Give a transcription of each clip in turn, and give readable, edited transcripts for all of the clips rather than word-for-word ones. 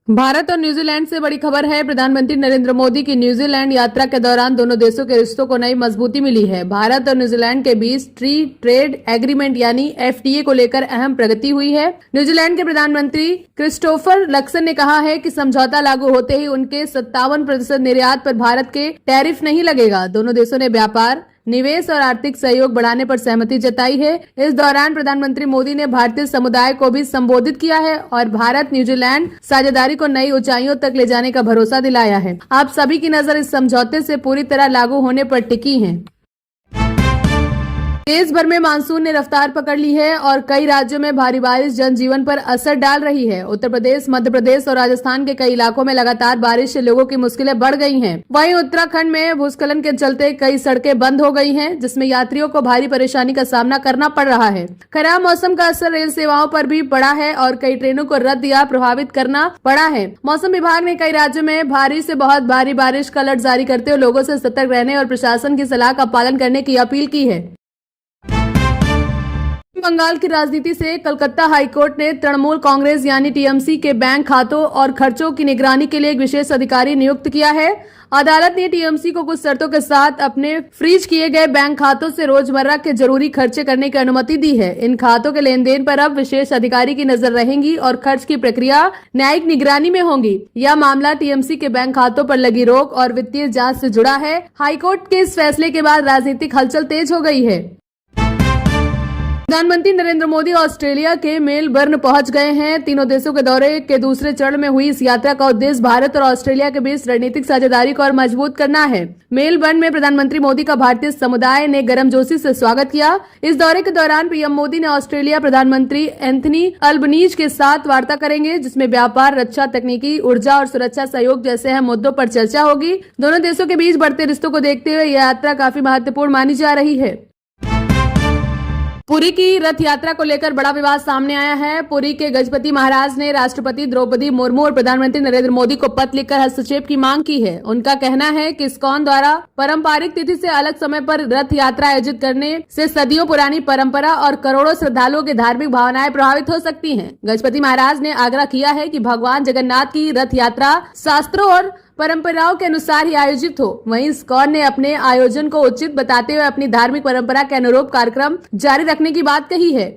भारत और न्यूजीलैंड से बड़ी खबर है। प्रधानमंत्री नरेंद्र मोदी की न्यूजीलैंड यात्रा के दौरान दोनों देशों के रिश्तों को नई मजबूती मिली है। भारत और न्यूजीलैंड के बीच फ्री ट्रेड एग्रीमेंट यानी एफटीए को लेकर अहम प्रगति हुई है। न्यूजीलैंड के प्रधानमंत्री क्रिस्टोफर लक्सन ने कहा है कि समझौता लागू होते ही उनके 57% निर्यात पर भारत के टैरिफ नहीं लगेगा। दोनों देशों ने व्यापार, निवेश और आर्थिक सहयोग बढ़ाने पर सहमति जताई है। इस दौरान प्रधानमंत्री मोदी ने भारतीय समुदाय को भी संबोधित किया है और भारत न्यूजीलैंड साझेदारी को नई ऊंचाइयों तक ले जाने का भरोसा दिलाया है। आप सभी की नजर इस समझौते से पूरी तरह लागू होने पर टिकी है। देश भर में मानसून ने रफ्तार पकड़ ली है और कई राज्यों में भारी बारिश जनजीवन पर असर डाल रही है। उत्तर प्रदेश, मध्य प्रदेश और राजस्थान के कई इलाकों में लगातार बारिश से लोगों की मुश्किलें बढ़ गई हैं। वहीं उत्तराखंड में भूस्खलन के चलते कई सड़कें बंद हो गई हैं, जिसमें यात्रियों को भारी परेशानी का सामना करना पड़ रहा है। खराब मौसम का असर रेल सेवाओं पर भी पड़ा है और कई ट्रेनों को रद्द या प्रभावित करना पड़ा है। मौसम विभाग ने कई राज्यों में भारी से बहुत भारी बारिश का अलर्ट जारी करते हुए लोगों से सतर्क रहने और प्रशासन की सलाह का पालन करने की अपील की है। बंगाल की राजनीति से कलकत्ता हाईकोर्ट ने तृणमूल कांग्रेस यानी टीएमसी के बैंक खातों और खर्चों की निगरानी के लिए एक विशेष अधिकारी नियुक्त किया है। अदालत ने टीएमसी को कुछ शर्तों के साथ अपने फ्रीज किए गए बैंक खातों से रोजमर्रा के जरूरी खर्चे करने की अनुमति दी है। इन खातों के लेन देन पर अब विशेष अधिकारी की नजर रहेंगी और खर्च की प्रक्रिया न्यायिक निगरानी में होगी। यह मामला टीएमसी के बैंक खातों पर लगी रोक और वित्तीय जांच से जुड़ा है। हाईकोर्ट के इस फैसले के बाद राजनीतिक हलचल तेज हो गई है। प्रधानमंत्री नरेंद्र मोदी ऑस्ट्रेलिया के मेलबर्न पहुंच गए हैं। तीनों देशों के दौरे के दूसरे चरण में हुई इस यात्रा का उद्देश्य भारत और ऑस्ट्रेलिया के बीच रणनीतिक साझेदारी को और मजबूत करना है। मेलबर्न में प्रधानमंत्री मोदी का भारतीय समुदाय ने गर्मजोशी से स्वागत किया। इस दौरे के दौरान पीएम मोदी ने ऑस्ट्रेलिया प्रधानमंत्री एंथनी अल्बनीज के साथ वार्ता करेंगे, जिसमें व्यापार, रक्षा, तकनीकी, ऊर्जा और सुरक्षा सहयोग जैसे अहम मुद्दों पर चर्चा होगी। दोनों देशों के बीच बढ़ते रिश्तों को देखते हुए यह यात्रा काफी महत्वपूर्ण मानी जा रही है। पुरी की रथ यात्रा को लेकर बड़ा विवाद सामने आया है। पुरी के गजपति महाराज ने राष्ट्रपति द्रौपदी मुर्मू और प्रधानमंत्री नरेंद्र मोदी को पत्र लिखकर हस्तक्षेप की मांग की है। उनका कहना है कि इस्कॉन द्वारा पारंपरिक तिथि से अलग समय पर रथ यात्रा आयोजित करने से सदियों पुरानी परंपरा और करोड़ों श्रद्धालुओं की धार्मिक भावनाएं प्रभावित हो सकती हैं। गजपति महाराज ने आग्रह किया है कि भगवान जगन्नाथ की रथ यात्रा शास्त्रों और परंपराओं के अनुसार ही आयोजित हो। वहीं इस्कॉन ने अपने आयोजन को उचित बताते हुए अपनी धार्मिक परंपरा के अनुरूप कार्यक्रम जारी रखने की बात कही है।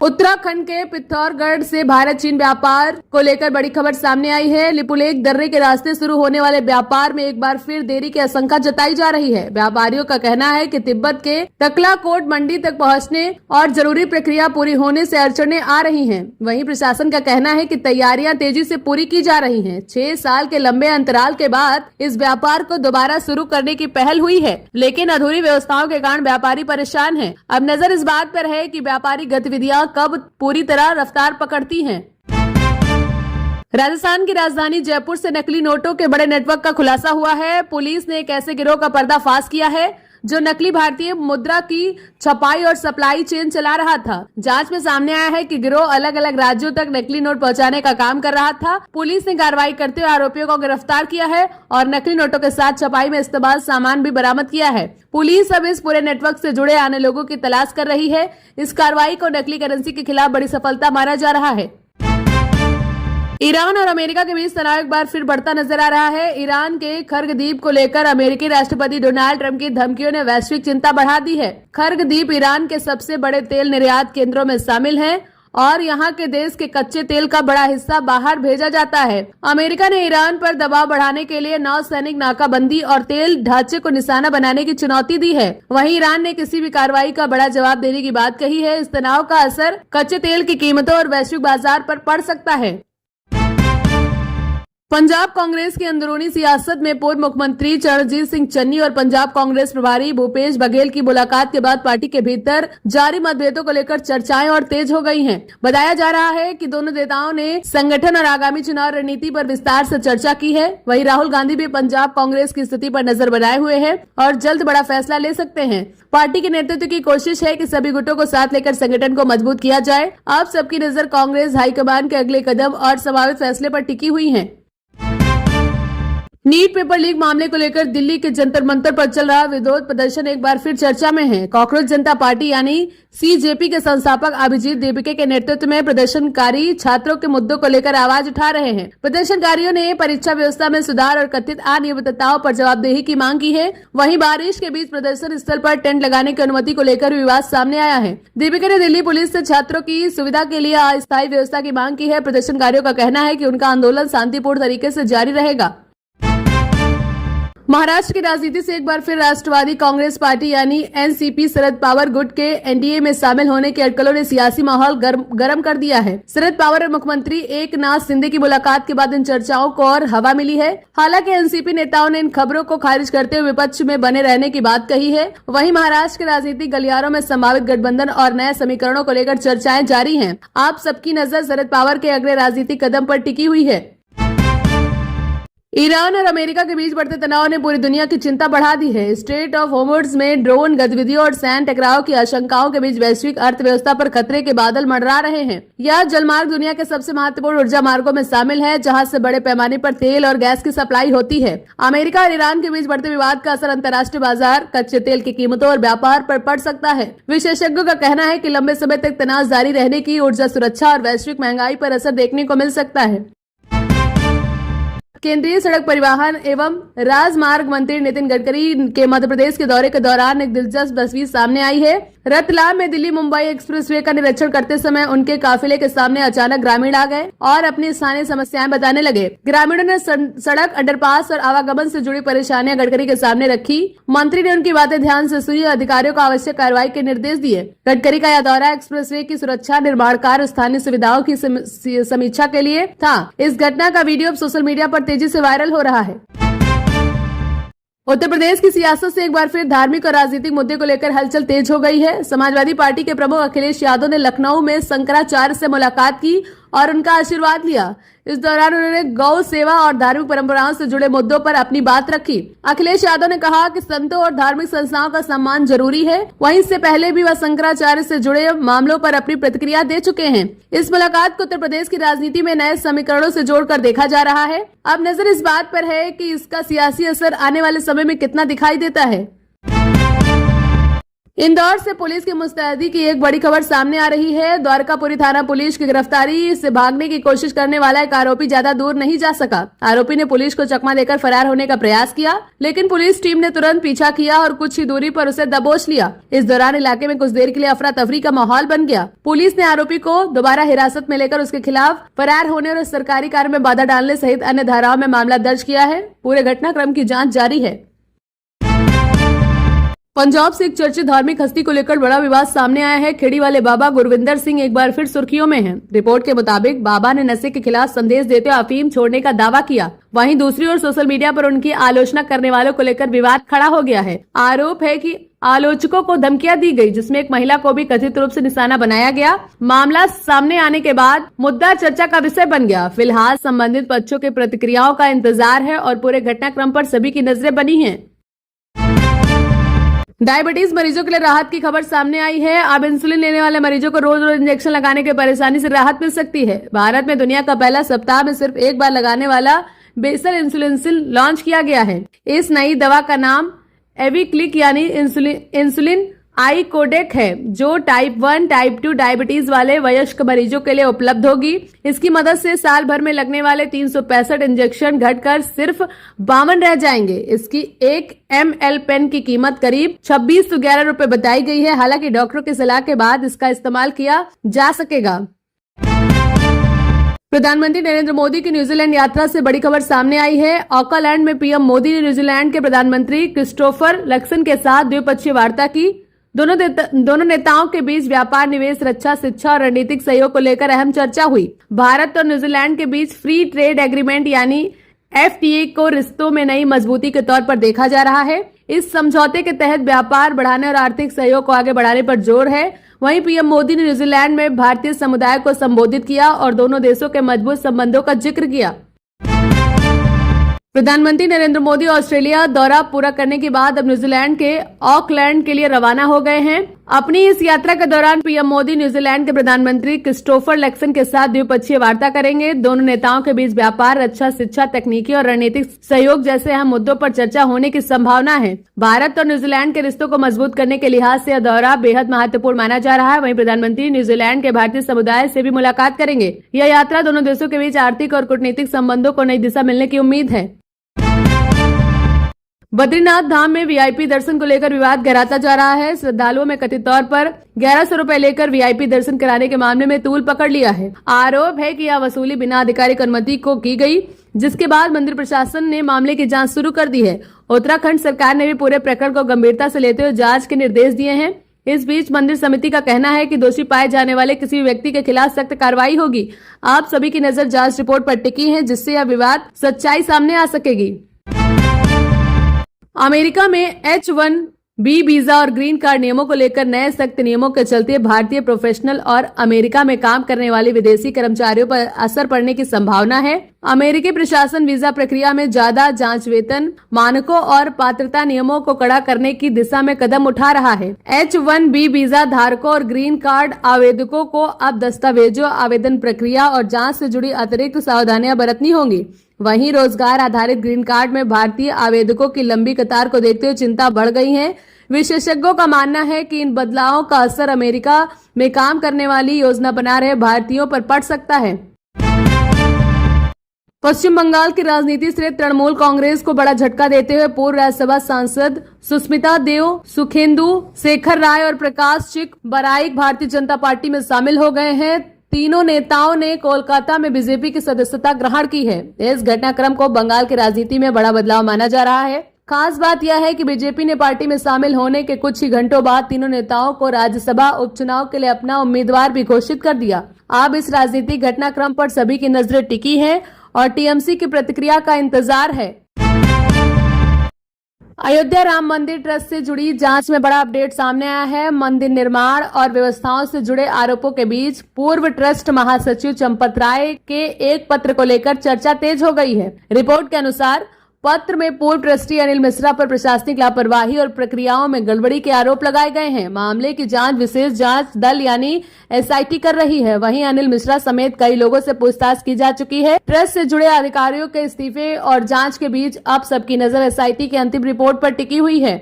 उत्तराखंड के पिथौरागढ़ से भारत चीन व्यापार को लेकर बड़ी खबर सामने आई है। लिपुलेख दर्रे के रास्ते शुरू होने वाले व्यापार में एक बार फिर देरी की आशंका जताई जा रही है। व्यापारियों का कहना है कि तिब्बत के तकलाकोट मंडी तक पहुंचने और जरूरी प्रक्रिया पूरी होने से अड़चनें आ रही हैं। वहीं प्रशासन का कहना है कि तैयारियां तेजी से पूरी की जा रही हैं। 6 साल के लंबे अंतराल के बाद इस व्यापार को दोबारा शुरू करने की पहल हुई है, लेकिन अधूरी व्यवस्थाओं के कारण व्यापारी परेशान है। अब नजर इस बात पर है कि व्यापारी गतिविधियां कब पूरी तरह रफ्तार पकड़ती हैं। राजस्थान की राजधानी जयपुर से नकली नोटों के बड़े नेटवर्क का खुलासा हुआ है। पुलिस ने एक ऐसे गिरोह का पर्दाफाश किया है जो नकली भारतीय मुद्रा की छपाई और सप्लाई चेन चला रहा था। जांच में सामने आया है कि गिरोह अलग अलग राज्यों तक नकली नोट पहुंचाने का काम कर रहा था। पुलिस ने कार्रवाई करते हुए आरोपियों को गिरफ्तार किया है और नकली नोटों के साथ छपाई में इस्तेमाल सामान भी बरामद किया है। पुलिस अब इस पूरे नेटवर्क से जुड़े आने लोगों की तलाश कर रही है। इस कार्रवाई को नकली करेंसी के खिलाफ बड़ी सफलता माना जा रहा है। ईरान और अमेरिका के बीच तनाव एक बार फिर बढ़ता नजर आ रहा है। ईरान के खर्ग द्वीप को लेकर अमेरिकी राष्ट्रपति डोनाल्ड ट्रंप की धमकियों ने वैश्विक चिंता बढ़ा दी है। खर्ग द्वीप ईरान के सबसे बड़े तेल निर्यात केंद्रों में शामिल है और यहाँ के देश के कच्चे तेल का बड़ा हिस्सा बाहर भेजा जाता है। अमेरिका ने ईरान पर दबाव बढ़ाने के लिए नौसैनिक नाकाबंदी और तेल ढांचे को निशाना बनाने की चुनौती दी है। वहीं ईरान ने किसी भी कार्रवाई का बड़ा जवाब देने की बात कही है। इस तनाव का असर कच्चे तेल की कीमतों और वैश्विक बाजार पर पड़ सकता है। पंजाब कांग्रेस की अंदरूनी सियासत में पूर्व मुख्यमंत्री चरणजीत सिंह चन्नी और पंजाब कांग्रेस प्रभारी भूपेश बघेल की मुलाकात के बाद पार्टी के भीतर जारी मतभेदों को लेकर चर्चाएं और तेज हो गई हैं। बताया जा रहा है कि दोनों नेताओं ने संगठन और आगामी चुनाव रणनीति पर विस्तार से चर्चा की है। वहीं राहुल गांधी भी पंजाब कांग्रेस की स्थिति पर नजर बनाए हुए हैं और जल्द बड़ा फैसला ले सकते हैं। पार्टी के नेतृत्व की कोशिश है कि सभी गुटों को साथ लेकर संगठन को मजबूत किया जाए। अब सबकी नजर कांग्रेस हाईकमान के अगले कदम और संभावित फैसले पर टिकी हुई है। नीट पेपर लीक मामले को लेकर दिल्ली के जंतर मंतर पर चल रहा विरोध प्रदर्शन एक बार फिर चर्चा में है। कॉकरोच जनता पार्टी यानी सीजेपी के संस्थापक अभिजीत दीपिके के नेतृत्व में प्रदर्शनकारी छात्रों के मुद्दों को लेकर आवाज उठा रहे हैं। प्रदर्शनकारियों ने परीक्षा व्यवस्था में सुधार और कथित अनियमितताओं पर जवाबदेही की मांग की है। वहीं बारिश के बीच प्रदर्शन स्थल पर टेंट लगाने की अनुमति को लेकर विवाद सामने आया है। दीपिके ने दिल्ली पुलिस से छात्रों की सुविधा के लिए अस्थायी व्यवस्था की मांग की है। प्रदर्शनकारियों का कहना है कि उनका आंदोलन शांतिपूर्ण तरीके से जारी रहेगा। महाराष्ट्र की राजनीति से एक बार फिर राष्ट्रवादी कांग्रेस पार्टी यानी एनसीपी शरद पवार गुट के एनडीए में शामिल होने की अटकलों ने सियासी माहौल गर्म कर दिया है। शरद पवार और मुख्यमंत्री एकनाथ शिंदे की मुलाकात के बाद इन चर्चाओं को और हवा मिली है। हालांकि एनसीपी नेताओं ने इन खबरों को खारिज करते हुए विपक्ष में बने रहने की बात कही है। वहीं महाराष्ट्र के राजनीतिक गलियारों में संभावित गठबंधन और नए समीकरणों को लेकर चर्चाएं जारी है। आप सबकी नजर शरद पवार के अगले राजनीतिक कदम पर टिकी हुई है। ईरान और अमेरिका के बीच बढ़ते तनाव ने पूरी दुनिया की चिंता बढ़ा दी है। स्ट्रेट ऑफ हॉर्मुज़ में ड्रोन गतिविधियों और सैन्य टकराव की आशंकाओं के बीच वैश्विक अर्थव्यवस्था पर खतरे के बादल मंडरा रहे हैं। यह जलमार्ग दुनिया के सबसे महत्वपूर्ण ऊर्जा मार्गों में शामिल है, जहां से बड़े पैमाने पर तेल और गैस की सप्लाई होती है। अमेरिका और ईरान के बीच बढ़ते विवाद का असर अंतर्राष्ट्रीय बाजार, कच्चे तेल की कीमतों और व्यापार पर पड़ सकता है। विशेषज्ञों का कहना है कि लंबे समय तक तनाव जारी रहने की ऊर्जा सुरक्षा और वैश्विक महंगाई पर असर देखने को मिल सकता है। केंद्रीय सड़क परिवहन एवं राजमार्ग मंत्री नितिन गडकरी के मध्य प्रदेश के दौरे के दौरान एक दिलचस्प तस्वीर सामने आई है। रतलाम में दिल्ली मुंबई एक्सप्रेसवे का निरीक्षण करते समय उनके काफिले के सामने अचानक ग्रामीण आ गए और अपनी स्थानीय समस्याएं बताने लगे। ग्रामीणों ने सड़क, अंडरपास और आवागमन से जुड़ी परेशानियां गडकरी के सामने रखी। मंत्री ने उनकी बातें ध्यान से सुनी, अधिकारियों को आवश्यक कार्रवाई के निर्देश दिए। गडकरी का यह दौरा एक्सप्रेसवे की सुरक्षा, निर्माण कार्य, स्थानीय सुविधाओं की समीक्षा के लिए था। इस घटना का वीडियो अब सोशल मीडिया पर तेजी से वायरल हो रहा है। उत्तर प्रदेश की सियासत से एक बार फिर धार्मिक और राजनीतिक मुद्दे को लेकर हलचल तेज हो गई है। समाजवादी पार्टी के प्रमुख अखिलेश यादव ने लखनऊ में शंकराचार्य से मुलाकात की और उनका आशीर्वाद लिया। इस दौरान उन्होंने गौ सेवा और धार्मिक परंपराओं से जुड़े मुद्दों पर अपनी बात रखी। अखिलेश यादव ने कहा कि संतों और धार्मिक संस्थाओं का सम्मान जरूरी है। वहीं इससे पहले भी वह शंकराचार्य से जुड़े मामलों पर अपनी प्रतिक्रिया दे चुके हैं। इस मुलाकात को उत्तर प्रदेश की राजनीति में नए समीकरणों से जोड़कर देखा जा रहा है। अब नजर इस बात पर है कि इसका सियासी असर आने वाले समय में कितना दिखाई देता है। इंदौर से पुलिस की मुस्तैदी की एक बड़ी खबर सामने आ रही है। द्वारकापुरी थाना पुलिस की गिरफ्तारी से भागने की कोशिश करने वाला एक आरोपी ज्यादा दूर नहीं जा सका। आरोपी ने पुलिस को चकमा देकर फरार होने का प्रयास किया, लेकिन पुलिस टीम ने तुरंत पीछा किया और कुछ ही दूरी पर उसे दबोच लिया। इस दौरान इलाके में कुछ देर के लिए अफरा तफरी का माहौल बन गया। पुलिस ने आरोपी को दोबारा हिरासत में लेकर उसके खिलाफ फरार होने और सरकारी कार्य में बाधा डालने सहित अन्य धाराओं में मामला दर्ज किया है। पूरे घटनाक्रम की जाँच जारी है। पंजाब से एक चर्चित धार्मिक हस्ती को लेकर बड़ा विवाद सामने आया है। खेड़ी वाले बाबा गुरविंदर सिंह एक बार फिर सुर्खियों में हैं। रिपोर्ट के मुताबिक बाबा ने नशे के खिलाफ संदेश देते हुए अफीम छोड़ने का दावा किया। वहीं दूसरी ओर सोशल मीडिया पर उनकी आलोचना करने वालों को लेकर विवाद खड़ा हो गया है। आरोप है कि आलोचकों को धमकियां दी गई, जिसमें एक महिला को भी कथित रूप से निशाना बनाया गया। मामला सामने आने के बाद मुद्दा चर्चा का विषय बन गया। फिलहाल संबंधित पक्षों की प्रतिक्रियाओं का इंतजार है और पूरे घटनाक्रम पर सभी की नजरें बनी हैं। डायबिटीज मरीजों के लिए राहत की खबर सामने आई है। अब इंसुलिन लेने वाले मरीजों को रोज रोज इंजेक्शन लगाने की परेशानी से राहत मिल सकती है। भारत में दुनिया का पहला सप्ताह में सिर्फ एक बार लगाने वाला बेसल इंसुलिन लॉन्च किया गया है। इस नई दवा का नाम एविक्लिक यानी इंसुलिन आई कोडेक है, जो टाइप 1 टाइप 2 डायबिटीज वाले वयस्क मरीजों के लिए उपलब्ध होगी। इसकी मदद से साल भर में लगने वाले 365 इंजेक्शन घटकर सिर्फ 52 रह जाएंगे। इसकी 1 ml पेन की कीमत करीब 2611 रुपए बताई गई है। हालांकि डॉक्टरों की सलाह के बाद इसका इस्तेमाल किया जा सकेगा। प्रधानमंत्री नरेंद्र मोदी की न्यूजीलैंड यात्रा से बड़ी खबर सामने आई है। ऑकलैंड में पीएम मोदी ने न्यूजीलैंड के प्रधानमंत्री क्रिस्टोफर लक्सन के साथ द्विपक्षीय वार्ता की। दोनों नेताओं के बीच व्यापार, निवेश, रक्षा, शिक्षा और रणनीतिक सहयोग को लेकर अहम चर्चा हुई। भारत और न्यूजीलैंड के बीच फ्री ट्रेड एग्रीमेंट यानी FTA को रिश्तों में नई मजबूती के तौर पर देखा जा रहा है। इस समझौते के तहत व्यापार बढ़ाने और आर्थिक सहयोग को आगे बढ़ाने पर जोर है। वहीं पीएम मोदी ने न्यूजीलैंड में भारतीय समुदाय को संबोधित किया और दोनों देशों के मजबूत संबंधों का जिक्र किया। प्रधानमंत्री नरेंद्र मोदी ऑस्ट्रेलिया दौरा पूरा करने के बाद अब न्यूजीलैंड के ऑकलैंड के लिए रवाना हो गए हैं। अपनी इस यात्रा के दौरान पीएम मोदी न्यूजीलैंड के प्रधानमंत्री क्रिस्टोफर लक्सन के साथ द्विपक्षीय वार्ता करेंगे। दोनों नेताओं के बीच व्यापार, रक्षा, शिक्षा, तकनीकी और रणनीतिक सहयोग जैसे अहम मुद्दों पर चर्चा होने की संभावना है। भारत और न्यूजीलैंड के रिश्तों को मजबूत करने के लिहाज से यह दौरा बेहद महत्वपूर्ण माना जा रहा है। वहीं प्रधानमंत्री न्यूजीलैंड के भारतीय समुदाय से भी मुलाकात करेंगे। यह यात्रा दोनों देशों के बीच आर्थिक और कूटनीतिक संबंधों को नई दिशा मिलने की उम्मीद है। बद्रीनाथ धाम में वीआईपी दर्शन को लेकर विवाद गहराता जा रहा है। श्रद्धालुओं में कथित तौर पर 1100 रुपए लेकर वीआईपी दर्शन कराने के मामले में तूल पकड़ लिया है। आरोप है कि यह वसूली बिना आधिकारिक अनुमति को की गई, जिसके बाद मंदिर प्रशासन ने मामले की जांच शुरू कर दी है। उत्तराखंड सरकार ने भी पूरे प्रकरण को गंभीरता से लेते हुए जांच के निर्देश दिए हैं। इस बीच मंदिर समिति का कहना है कि दोषी पाए जाने वाले किसी भी व्यक्ति के खिलाफ सख्त कार्रवाई होगी। आप सभी की नजर जांच रिपोर्ट पर टिकी है, जिससे यह विवाद सच्चाई सामने आ सकेगी। अमेरिका में H-1B वीजा और ग्रीन कार्ड नियमों को लेकर नए सख्त नियमों के चलते भारतीय प्रोफेशनल और अमेरिका में काम करने वाले विदेशी कर्मचारियों पर असर पड़ने की संभावना है। अमेरिकी प्रशासन वीजा प्रक्रिया में ज्यादा जांच, वेतन मानकों और पात्रता नियमों को कड़ा करने की दिशा में कदम उठा रहा है। H-1B वीजा धारकों और ग्रीन कार्ड आवेदकों को अब दस्तावेजों, आवेदन प्रक्रिया और जांच से जुड़ी अतिरिक्त सावधानियां बरतनी होंगी। वहीं रोजगार आधारित ग्रीन कार्ड में भारतीय आवेदकों की लंबी कतार को देखते हुए चिंता बढ़ गई है। विशेषज्ञों का मानना है कि इन बदलावों का असर अमेरिका में काम करने वाली योजना बना रहे भारतीयों पर पड़ सकता है। पश्चिम बंगाल की राजनीति से तृणमूल कांग्रेस को बड़ा झटका देते हुए पूर्व राज्यसभा सांसद सुष्मिता देव, सुखेंदु शेखर राय और प्रकाश चिक बराइक भारतीय जनता पार्टी में शामिल हो गए हैं। तीनों नेताओं ने कोलकाता में बीजेपी की सदस्यता ग्रहण की है। इस घटनाक्रम को बंगाल की राजनीति में बड़ा बदलाव माना जा रहा है। खास बात यह है कि बीजेपी ने पार्टी में शामिल होने के कुछ ही घंटों बाद तीनों नेताओं को राज्यसभा उपचुनाव के लिए अपना उम्मीदवार भी घोषित कर दिया। अब इस राजनीतिक घटनाक्रम पर सभी की नजरें टिकी हैं और टीएमसी की प्रतिक्रिया का इंतजार है। अयोध्या राम मंदिर ट्रस्ट से जुड़ी जांच में बड़ा अपडेट सामने आया है। मंदिर निर्माण और व्यवस्थाओं से जुड़े आरोपों के बीच पूर्व ट्रस्ट महासचिव चंपत राय के एक पत्र को लेकर चर्चा तेज हो गई है। रिपोर्ट के अनुसार पत्र में पूर्व ट्रस्टी अनिल मिश्रा पर प्रशासनिक लापरवाही और प्रक्रियाओं में गड़बड़ी के आरोप लगाए गए हैं। मामले की जांच विशेष जांच दल यानी एसआईटी कर रही है। वहीं अनिल मिश्रा समेत कई लोगों से पूछताछ की जा चुकी है। ट्रस्ट से जुड़े अधिकारियों के इस्तीफे और जांच के बीच अब सबकी नजर एसआईटी की अंतिम रिपोर्ट पर टिकी हुई है।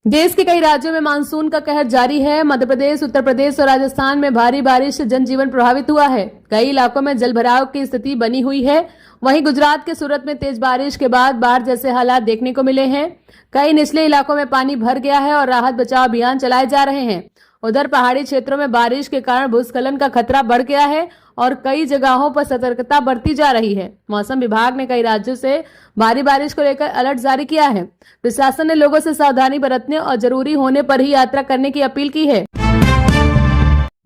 देश के कई राज्यों में मानसून का कहर जारी है। मध्य प्रदेश, उत्तर प्रदेश और राजस्थान में भारी बारिश से जनजीवन प्रभावित हुआ है। कई इलाकों में जलभराव की स्थिति बनी हुई है। वहीं गुजरात के सूरत में तेज बारिश के बाद बाढ़ जैसे हालात देखने को मिले हैं। कई निचले इलाकों में पानी भर गया है और राहत बचाव अभियान चलाए जा रहे हैं। उधर पहाड़ी क्षेत्रों में बारिश के कारण भूस्खलन का खतरा बढ़ गया है और कई जगहों पर सतर्कता बरती जा रही है। मौसम विभाग ने कई राज्यों से भारी बारिश को लेकर अलर्ट जारी किया है। प्रशासन ने लोगों से सावधानी बरतने और जरूरी होने पर ही यात्रा करने की अपील की है।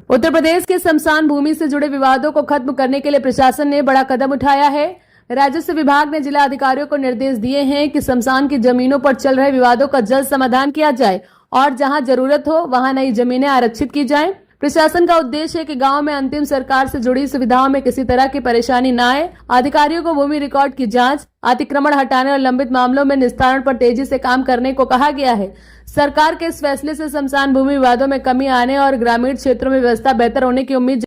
उत्तर प्रदेश के शमशान भूमि से जुड़े विवादों को खत्म करने के लिए प्रशासन ने बड़ा कदम उठाया है। राजस्व विभाग ने जिला अधिकारियों को निर्देश दिए हैं कि शमशान की जमीनों पर चल रहे विवादों का जल्द समाधान किया जाए और जहां जरूरत हो वहां नई जमीनें आरक्षित की जाएं। प्रशासन का उद्देश्य है कि गांव में अंतिम सरकार से जुड़ी सुविधाओं में किसी तरह की परेशानी न आए। अधिकारियों को भूमि रिकॉर्ड की जांच, अतिक्रमण हटाने और लंबित मामलों में निस्तारण पर तेजी से काम करने को कहा गया है। सरकार के इस फैसले से शमशान भूमि विवादों में कमी आने और ग्रामीण क्षेत्रों में व्यवस्था बेहतर होने की उम्मीद